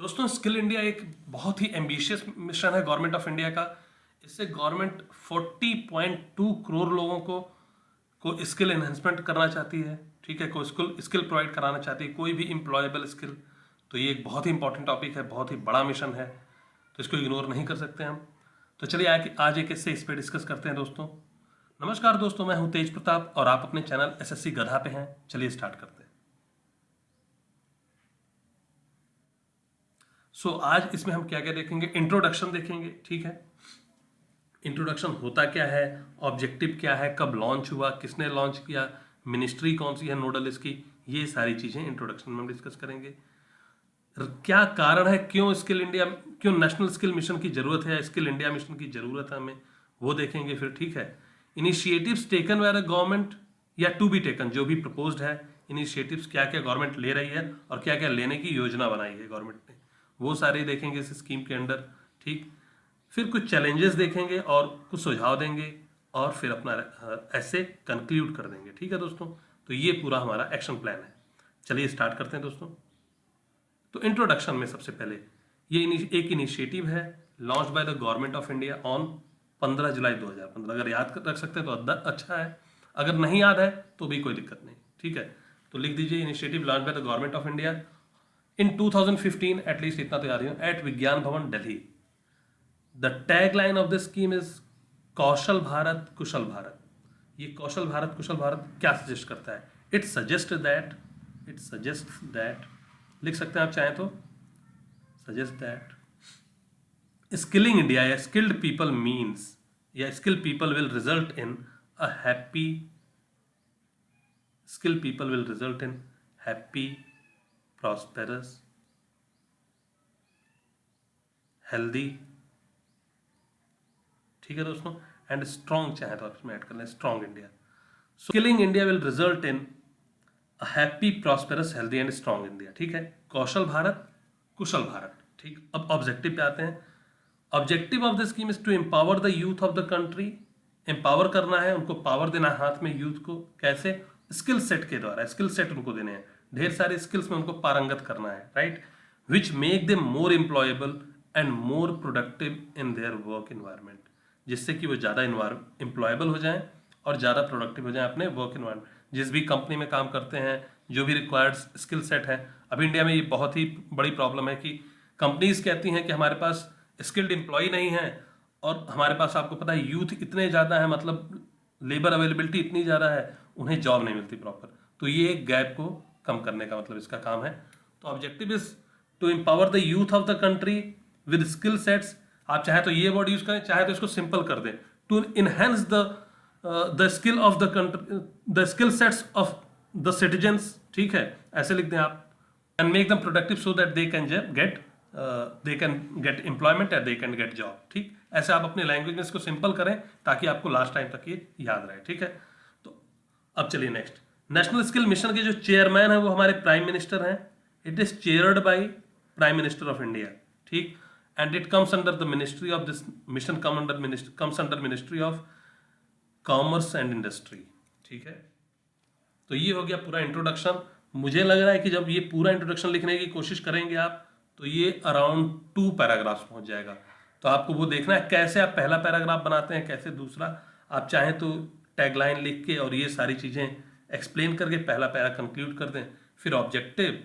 दोस्तों, skill India एक बहुत ही एम्बिशियस मिशन है गवर्नमेंट ऑफ इंडिया का। इससे गवर्नमेंट 40.2 करोड़ लोगों को स्किल एनहेंसमेंट करना चाहती है। ठीक है, कोई स्किल प्रोवाइड कराना चाहती है, कोई भी एम्प्लॉयबल स्किल। तो ये एक बहुत ही इंपॉर्टेंट टॉपिक है, बहुत ही बड़ा मिशन है, तो इसको इग्नोर नहीं कर सकते हम। तो चलिए आज एक इससे इस पर डिस्कस करते हैं दोस्तों। नमस्कार दोस्तों, मैं हूं तेज प्रताप और आप अपने चैनल एसएससी गधा पे हैं। चलिए स्टार्ट करते हैं। आज इसमें हम क्या क्या देखेंगे। इंट्रोडक्शन देखेंगे, ठीक है। इंट्रोडक्शन होता क्या है, ऑब्जेक्टिव क्या है, कब लॉन्च हुआ, किसने लॉन्च किया, मिनिस्ट्री कौन सी है नोडल इसकी, ये सारी चीजें इंट्रोडक्शन में हम डिस्कस करेंगे। क्या कारण है, क्यों नेशनल स्किल मिशन की जरूरत है, स्किल इंडिया मिशन की जरूरत है हमें, वो देखेंगे फिर। ठीक है, initiatives taken by the government या टू बी टेकन, जो भी प्रपोज्ड है इनिशिएटिव्स, क्या क्या गवर्नमेंट ले रही है और क्या क्या लेने की योजना बनाई है गवर्नमेंट ने, वो सारे देखेंगे इस स्कीम के अंडर। ठीक, फिर कुछ चैलेंजेस देखेंगे और कुछ सुझाव देंगे और फिर अपना ऐसे कंक्लूड कर देंगे। ठीक है दोस्तों, तो ये पूरा हमारा एक्शन प्लान है। चलिए स्टार्ट करते हैं दोस्तों। तो इंट्रोडक्शन में सबसे पहले ये एक इनिशिएटिव है launch by the government of India on 15 जुलाई 2015। अगर याद रख सकते हैं तो अच्छा है, अगर नहीं याद है तो भी कोई दिक्कत नहीं। ठीक है, तो लिख दीजिए initiative launch by the government of India in 2015, at least इतना तो याद है, at Vigyan Bhavan Delhi. The tag line of the scheme is Kaushal Bharat Kushal Bharat. ये कौशल भारत कुशल भारत क्या सजेस्ट करता है? इट सजेस्ट दैट लिख सकते हैं आप चाहें तो, सजेस्ट दैट स्किलिंग इंडिया या स्किल्ड पीपल मीन्स या skilled people will result in a happy, skilled people will result in happy, prosperous, healthy, ठीक है दोस्तों, एंड स्ट्रॉन्ग, चाहे तो आप इसमें ऐड कर लें strong India. So skilling India will result in a happy, prosperous, healthy and strong India. ठीक है, कौशल भारत कुशल भारत। ठीक, अब ऑब्जेक्टिव पे आते हैं। Objective of the scheme is to empower the youth of the country. Empower करना है, उनको पावर देना है हाथ में यूथ को। कैसे? स्किल सेट के द्वारा, स्किल सेट उनको देने हैं, ढेर सारे स्किल्स में उनको पारंगत करना है, right, which make them more employable and more productive in their work environment, जिससे कि वो ज़्यादा एम्प्लॉयबल हो जाएं और ज़्यादा प्रोडक्टिव हो जाएं अपने वर्क इन्वायरमेंट। जिस भी कंपनी में काम करते हैं, जो भी रिक्वायर्ड स्किल सेट है। अभी इंडिया में ये बहुत ही बड़ी प्रॉब्लम है कि कंपनीज कहती हैं कि हमारे पास स्किल्ड एम्प्लॉय नहीं है और हमारे पास, आपको पता है, यूथ इतने ज़्यादा है, मतलब लेबर अवेलेबिलिटी इतनी ज़्यादा है, उन्हें जॉब नहीं मिलती प्रॉपर। तो ये एक गैप को कम करने का मतलब इसका काम है। तो objective is to empower the youth of the country with skill sets. आप चाहे तो ये वर्ड यूज करें, चाहे तो इसको सिंपल कर दें, to enhance the skill of the country, the skill sets of the citizens. ठीक है, ऐसे लिख दें आप, and make them productive so that they can get employment and they can get job. ठीक, ऐसे आप अपने लैंग्वेज में इसको सिंपल करें ताकि आपको लास्ट टाइम तक ये याद रहे। ठीक है, तो अब चलिए नेक्स्ट। नेशनल स्किल मिशन के जो चेयरमैन है वो हमारे प्राइम मिनिस्टर हैं। It is chaired by prime minister of India. ठीक, and it comes under the ministry of this mission, comes under ministry of commerce and industry. ठीक है, तो ये हो गया पूरा इंट्रोडक्शन। मुझे लग रहा है कि जब ये पूरा इंट्रोडक्शन लिखने की कोशिश करेंगे आप, तो ये अराउंड 2 पैराग्राफ्स पहुंच जाएगा। तो आपको वो देखना है कैसे आप पहला पैराग्राफ बनाते हैं, कैसे दूसरा। आप चाहें तो टैगलाइन लिख के और ये सारी चीज़ें एक्सप्लेन करके पहला पैरा कंक्लूड कर दें, फिर ऑब्जेक्टिव,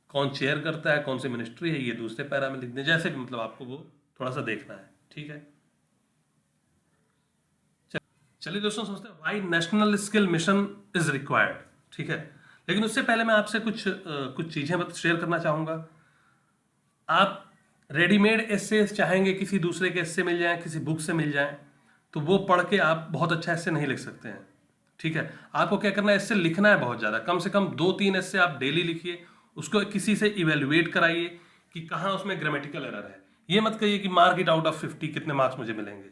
कौन चेयर करता है, कौन सी मिनिस्ट्री है, ये दूसरे पैरा में लिख दें, जैसे भी, मतलब आपको वो थोड़ा सा देखना है। ठीक है, चलिए दोस्तों, समझते हैं why national skill mission is required. ठीक है, लेकिन उससे पहले मैं आपसे कुछ चीज़ें शेयर करना चाहूँगा। आप रेडीमेड एस्से चाहेंगे किसी दूसरे के एस्से मिल जाएं, किसी बुक से मिल जाएं, तो वो पढ़ के आप बहुत अच्छा एस्से नहीं लिख सकते हैं। ठीक है, आपको क्या करना है, एस्से लिखना है बहुत ज़्यादा, कम से कम 2-3 एस्से आप डेली लिखिए, उसको किसी से इवेल्युएट कराइए कि कहाँ उसमें ग्रामेटिकल एरर है। ये मत कहिए कि मार्क इट आउट ऑफ 50, कितने मार्क्स मुझे मिलेंगे।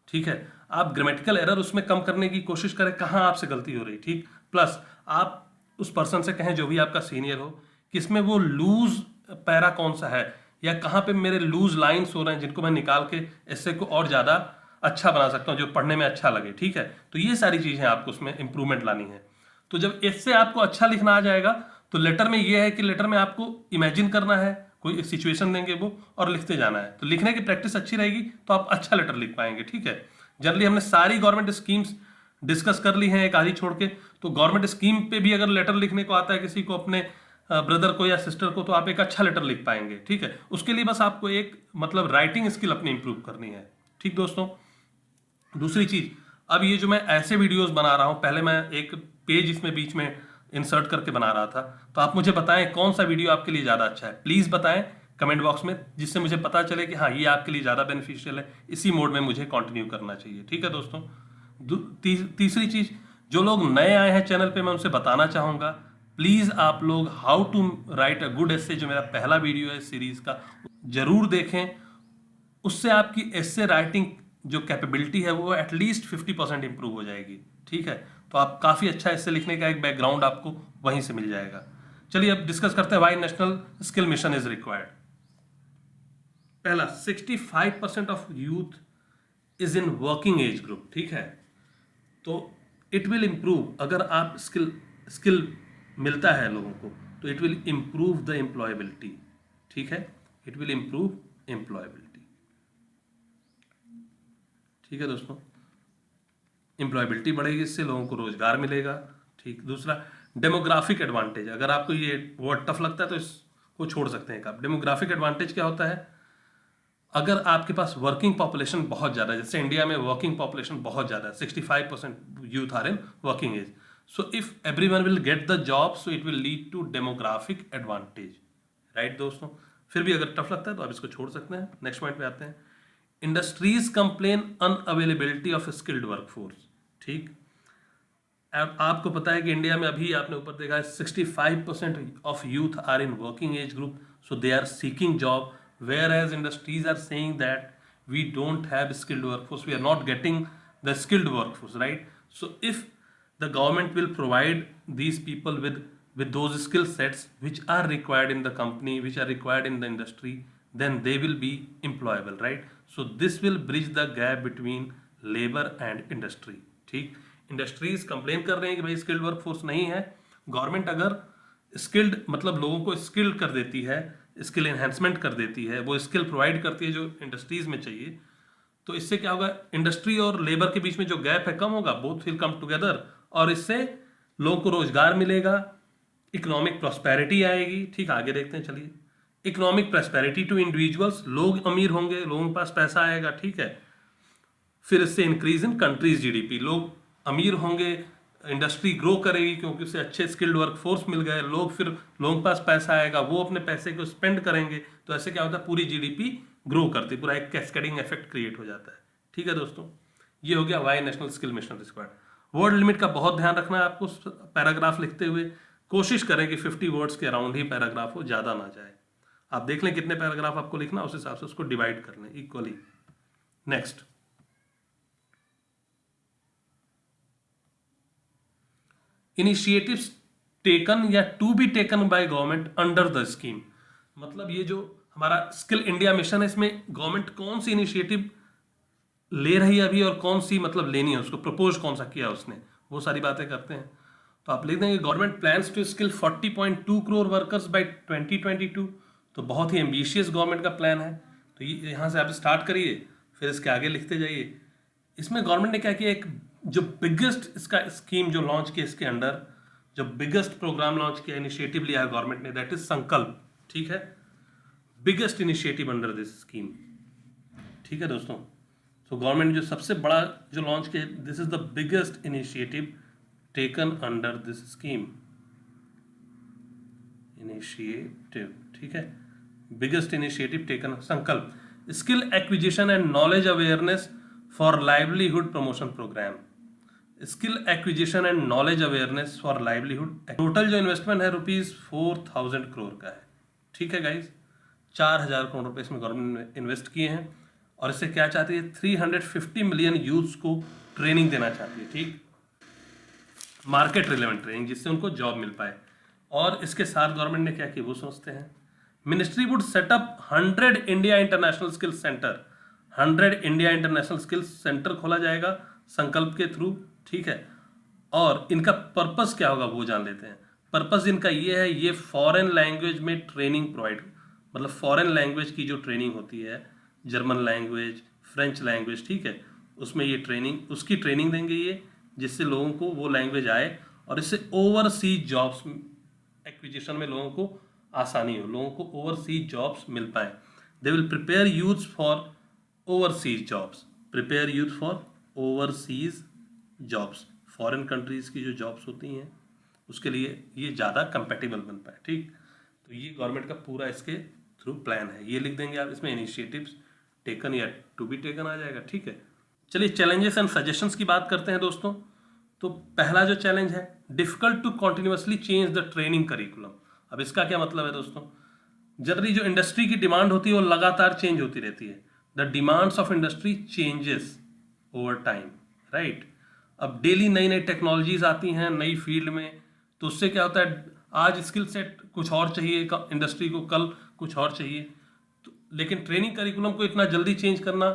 ठीक है, आप ग्रामेटिकल एरर उसमें कम करने की कोशिश करें, कहाँ आपसे गलती हो रही। ठीक, प्लस आप उस पर्सन से कहें, जो भी आपका सीनियर हो, कि इसमें वो लूज पैरा कौन सा है या कहाँ पे मेरे लूज लाइन्स हो रहे हैं, जिनको मैं निकाल के एस्से को और ज़्यादा अच्छा बना सकता हूँ, जो पढ़ने में अच्छा लगे। ठीक है, तो ये सारी चीज़ें आपको उसमें इंप्रूवमेंट लानी है। तो जब एस्से आपको अच्छा लिखना आ जाएगा, तो लेटर में ये है कि लेटर में आपको इमेजिन करना है, कोई सिचुएशन देंगे वो और लिखते जाना है। तो लिखने की प्रैक्टिस अच्छी रहेगी तो आप अच्छा लेटर लिख पाएंगे, ठीक है। जनरली हमने सारी गवर्नमेंट स्कीम्स डिस्कस कर ली हैं एक आधी छोड़ के, तो गवर्नमेंट स्कीम पे भी अगर लेटर लिखने को आता है किसी को, अपने ब्रदर को या सिस्टर को, तो आप एक अच्छा लेटर लिख पाएंगे, ठीक है। उसके लिए बस आपको एक मतलब राइटिंग स्किल अपनी इंप्रूव करनी है, ठीक दोस्तों। दूसरी चीज, अब ये जो मैं ऐसे वीडियोस बना रहा हूं, पहले मैं एक पेज इसमें बीच में इंसर्ट करके बना रहा था, तो आप मुझे बताएं कौन सा वीडियो आपके लिए ज़्यादा अच्छा है, प्लीज़ बताएं कमेंट बॉक्स में, जिससे मुझे पता चले कि हाँ ये आपके लिए ज़्यादा बेनिफिशियल है, इसी मोड में मुझे कंटिन्यू करना चाहिए, ठीक है दोस्तों। तीसरी चीज़, जो लोग नए आए हैं चैनल पे, मैं उनसे बताना चाहूँगा, प्लीज़ आप लोग how to write a good essay, जो मेरा पहला वीडियो है सीरीज़ का, जरूर देखें। उससे आपकी एस्से राइटिंग जो कैपेबिलिटी है वो एटलीस्ट 50% इंप्रूव हो जाएगी, ठीक है। तो आप काफ़ी अच्छा एस्से लिखने का एक बैकग्राउंड आपको वहीं से मिल जाएगा। चलिए अब डिस्कस करते हैं why national skill mission is required. पहला, 65% of youth is in working age group, ठीक है। तो इट विल इम्प्रूव, अगर आप स्किल मिलता है लोगों को, तो it will improve the employability, ठीक है। इट विल इम्प्रूव एम्प्लॉयबिलिटी, ठीक है दोस्तों। एम्प्लॉयबिलिटी बढ़ेगी, इससे लोगों को रोजगार मिलेगा, ठीक। दूसरा, डेमोग्राफिक एडवांटेज, अगर आपको ये वर्ड टफ लगता है तो इसको छोड़ सकते हैं आप। डेमोग्राफिक एडवांटेज क्या होता है, अगर आपके पास वर्किंग पॉपुलेशन बहुत ज़्यादा है, जैसे इंडिया में वर्किंग पॉपुलेशन बहुत ज़्यादा है, 65% youth are in working age, so if everyone will get the job, so it will lead to demographic advantage, right दोस्तों। फिर भी अगर टफ लगता है तो आप इसको छोड़ सकते हैं। नेक्स्ट पॉइंट पे आते हैं, industries complain unavailability of skilled workforce, ठीक। अब आपको पता है कि इंडिया में अभी आपने ऊपर देखा है 65% of youth are in working age group, so they are seeking job, whereas industries are saying that we don't have skilled workforce, we are not getting the skilled workforce, right. So if the government will provide these people with those skill sets which are required in the company, which are required in the industry, then they will be employable, right. So this will bridge the gap between labor and industry, ठीक। Industries complain कर रहे हैं कि भाई skilled workforce नहीं है, government अगर skilled मतलब लोगों को स्किल्ड कर देती है, स्किल एनहेंसमेंट कर देती है, वो स्किल प्रोवाइड करती है जो इंडस्ट्रीज में चाहिए, तो इससे क्या होगा, इंडस्ट्री और लेबर के बीच में जो गैप है कम होगा, बोथ विल कम टुगेदर, और इससे लोगों को रोजगार मिलेगा, इकोनॉमिक प्रॉस्पेरिटी आएगी, ठीक। आगे देखते हैं, चलिए। इकोनॉमिक प्रॉस्पेरिटी टू इंडिविजुअल्स, लोग अमीर होंगे, लोगों के पास पैसा आएगा, ठीक है। फिर इससे इंक्रीज इन कंट्रीज जीडीपी, लोग अमीर होंगे, इंडस्ट्री ग्रो करेगी क्योंकि उससे अच्छे स्किल्ड वर्कफोर्स मिल गए, लोग, फिर लोगों के पास पैसा आएगा, वो अपने पैसे को स्पेंड करेंगे, तो ऐसे क्या होता है, पूरी जीडीपी ग्रो करती है, पूरा एक कैस्केडिंग इफेक्ट क्रिएट हो जाता है, ठीक है दोस्तों। ये हो गया why national skill mission required. Word limit का बहुत ध्यान रखना है आपको पैराग्राफ लिखते हुए, कोशिश करें कि 50 वर्ड्स के अराउंड ही पैराग्राफ हो, ज़्यादा ना जाए। आप देख लें कितने पैराग्राफ आपको लिखना, उस हिसाब से उसको डिवाइड कर लें इक्वली। नेक्स्ट, इनिशिएटिव्स टेकन या to be taken by government under the scheme, मतलब ये जो हमारा स्किल इंडिया मिशन है, इसमें गवर्नमेंट कौन सी इनिशिएटिव ले रही है अभी और कौन सी मतलब लेनी है, उसको प्रपोज कौन सा किया उसने, वो सारी बातें करते हैं। तो आप लिख देंगे government plans to skill 40.2 crore workers by 2022, तो बहुत ही एम्बिशियस गवर्नमेंट का प्लान है। तो ये यहाँ से आप स्टार्ट करिए, फिर इसके आगे लिखते जाइए। इसमें गवर्नमेंट ने क्या किया, एक जो बिगेस्ट इसका स्कीम जो लॉन्च किया, इसके अंडर जो बिगेस्ट प्रोग्राम लॉन्च किया, इनिशिएटिव लिया है गवर्नमेंट ने, दैट इज संकल्प, ठीक है। Biggest initiative under this scheme, ठीक है दोस्तों। तो गवर्नमेंट जो सबसे बड़ा जो लॉन्च किया, this is the biggest initiative taken under this scheme, initiative, ठीक है। Biggest initiative taken, Sankalp, skill acquisition and knowledge awareness for livelihood promotion programme, skill acquisition and knowledge awareness for livelihood. Total जो investment है ₹4000 करोड़ का है, ठीक है guys. 4000 crore रुपए इसमें गवर्नमेंट ने इन्वेस्ट किए हैं, और इससे क्या चाहती है, 350 मिलियन यूथ्स को ट्रेनिंग देना चाहती है, ठीक, मार्केट रिलेवेंट ट्रेनिंग, जिससे उनको जॉब मिल पाए। और इसके साथ गवर्नमेंट ने क्या किया वो सोचते हैं, ministry would setup 100 India international skill centre, 100 India international skill centre खोला जाएगा संकल्प के थ्रू, ठीक है। और इनका पर्पस क्या होगा वो जान लेते हैं। पर्पस इनका ये है, ये फॉरेन लैंग्वेज में ट्रेनिंग प्रोवाइड, मतलब फॉरेन लैंग्वेज की जो ट्रेनिंग होती है, जर्मन लैंग्वेज, फ्रेंच लैंग्वेज, ठीक है, उसमें ये ट्रेनिंग, उसकी ट्रेनिंग देंगे ये, जिससे लोगों को वो लैंग्वेज आए और इससे ओवरसीज जॉब्स एक्विजिशन में लोगों को आसानी हो, लोगों को ओवरसीज जॉब्स मिल पाए। They will prepare youth for overseas jobs, prepare youth for overseas jobs, foreign countries की जो जॉब्स होती हैं उसके लिए ये ज़्यादा कंपेटेबल बन पाए, ठीक। तो ये गवर्नमेंट का पूरा इसके थ्रू प्लान है, ये लिख देंगे आप, इसमें इनिशिएटिव्स टेकन या टू बी टेकन आ जाएगा, ठीक है। चलिए चैलेंजेस एंड सजेशंस की बात करते हैं दोस्तों। तो पहला जो चैलेंज है, difficult to continuously change the training curriculum. अब इसका क्या मतलब है दोस्तों, जनरली जो इंडस्ट्री की डिमांड होती है वो लगातार चेंज होती रहती है। The demands of industry changes over time, right. अब डेली नई नई टेक्नोलॉजीज आती हैं नई फील्ड में, तो उससे क्या होता है, आज स्किल सेट कुछ और चाहिए इंडस्ट्री को, कल कुछ और चाहिए, तो लेकिन ट्रेनिंग करिकुलम को इतना जल्दी चेंज करना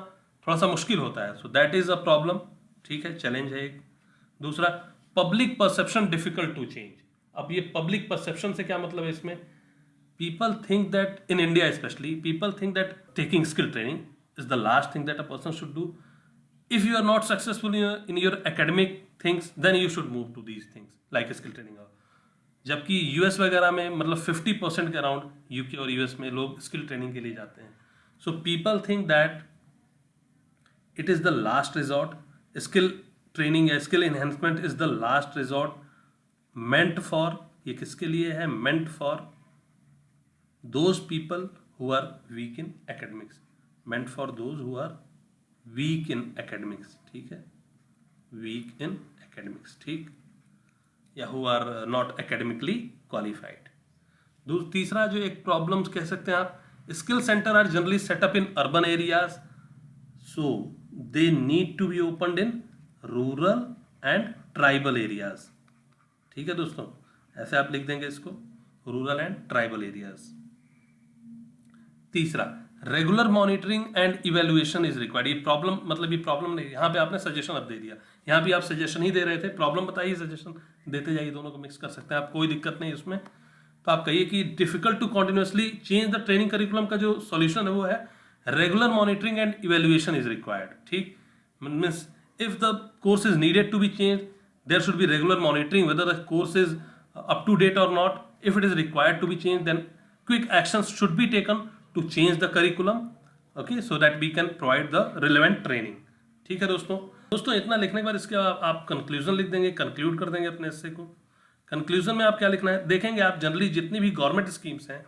थोड़ा सा मुश्किल होता है। So that is a problem, ठीक है, चैलेंज है एक। दूसरा, public perception difficult to change. अब ये पब्लिक परसेप्शन से क्या मतलब है इसमें, people think that in India especially, people think that taking skill training is the last thing that a person should do. If you are not successful in your academic things, then you should move to these things like skill training. जबकि US वगैरह में मतलब 50% के around UK और US में लोग skill training के लिए जाते हैं। So people think that it is the last resort, skill training या skill enhancement is the last resort, meant for, ये किसके लिए है, meant for those people who are weak in academics, meant for those who are weak in academics, ठीक है, weak in academics, ठीक, या who are not academically qualified। तीसरा जो एक प्रॉब्लम्स कह सकते हैं आप, skill centre are generally set up in urban areas, so they need to be opened in rural and tribal areas, ठीक है दोस्तों, ऐसे आप लिख देंगे इसको, रूरल एंड ट्राइबल एरियाज। तीसरा, regular monitoring and evaluation is required. ये प्रॉब्लम मतलब ये प्रॉब्लम नहीं, यहाँ पे आपने सजेशन अब दे दिया, यहाँ भी आप सजेशन ही दे रहे थे, प्रॉब्लम बताइए, सजेशन देते जाइए, दोनों को मिक्स कर सकते हैं आप, कोई दिक्कत नहीं उसमें। तो आप कहिए कि difficult to continuously change the training curriculum का जो सॉल्यूशन है वो है regular monitoring and evaluation is required, ठीक। Means if the course is needed to be change, there should be regular monitoring whether the course is up to date और not. If it is required to be change, then quick actions should be taken to change the curriculum, okay, so that we can provide the relevant training, ठीक है दोस्तों इतना लिखने के बाद इसके आप कंक्लूजन लिख देंगे, कंक्लूड कर देंगे अपने हिस्से को। कंक्लूजन में आप क्या लिखना है, देखेंगे आप जनरली जितनी भी गवर्नमेंट स्कीम्स हैं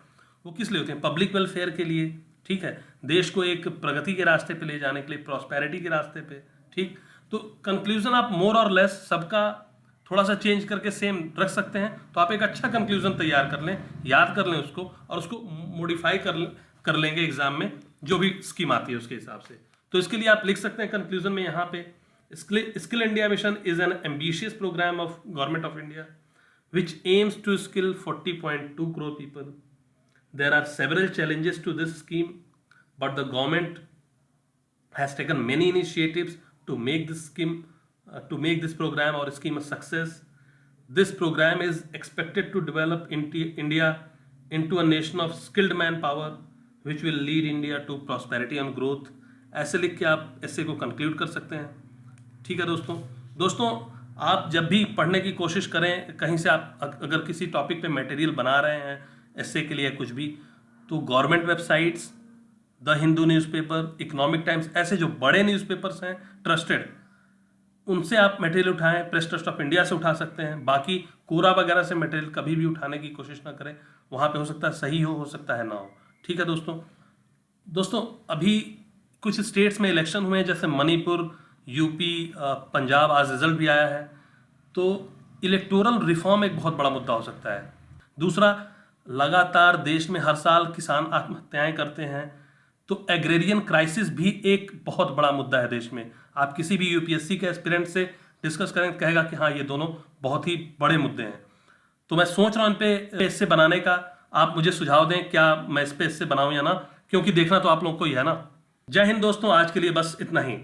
वो किस लिए होती हैं, पब्लिक वेलफेयर के लिए, ठीक है, देश को एक प्रगति के रास्ते पे ले जाने के लिए, प्रॉस्पेरिटी के रास्ते पे, ठीक। तो कंक्लूजन आप मोर और लेस सबका थोड़ा सा चेंज करके सेम रख सकते हैं, तो आप एक अच्छा कंक्लूजन तैयार कर लें, याद कर लें उसको, और उसको मॉडिफाई कर लेंगे एग्जाम में जो भी स्कीम आती है उसके हिसाब से। तो इसके लिए आप लिख सकते हैं कंक्लूजन में यहाँ पे, skill India mission is an ambitious programme of government of India which aims to skill 40.2 crore people. There are several challenges to this scheme, but the government has taken many initiatives to make this scheme, to make this program or scheme a success. This program is expected to develop India into a nation of skilled manpower, which will lead India to prosperity and growth. ऐसे लिख के आप ऐसे को conclude कर सकते हैं, ठीक है दोस्तों आप जब भी पढ़ने की कोशिश करें, कहीं से आप अगर किसी टॉपिक पे मटेरियल बना रहे हैं ऐसे के लिए कुछ भी, तो government websites, the Hindu newspaper, economic times, ऐसे जो बड़े न्यूज़पेपर्स हैं ट्रस्टेड, उनसे आप मटेरियल उठाएं, प्रेस ट्रस्ट ऑफ इंडिया से उठा सकते हैं। बाकी कोरा वगैरह से मटेरियल कभी भी उठाने की कोशिश ना करें, वहाँ पे हो सकता है सही हो सकता है ना हो, ठीक है दोस्तों अभी कुछ स्टेट्स में इलेक्शन हुए हैं, जैसे मणिपुर, यूपी, पंजाब, आज रिजल्ट भी आया है, तो इलेक्टोरल रिफॉर्म एक बहुत बड़ा मुद्दा हो सकता है। दूसरा, लगातार देश में हर साल किसान आत्महत्याएं करते हैं, तो एग्रेरियन क्राइसिस भी एक बहुत बड़ा मुद्दा है देश में। आप किसी भी यूपीएससी के एस्पिरेंट से डिस्कस करें, कहेगा कि हाँ ये दोनों बहुत ही बड़े मुद्दे हैं। तो मैं सोच रहा हूँ इन पे इससे बनाने का, आप मुझे सुझाव दें क्या मैं इस पे इससे बनाऊँ या ना, क्योंकि देखना तो आप लोग को ही है ना। जय हिंद दोस्तों, आज के लिए बस इतना ही।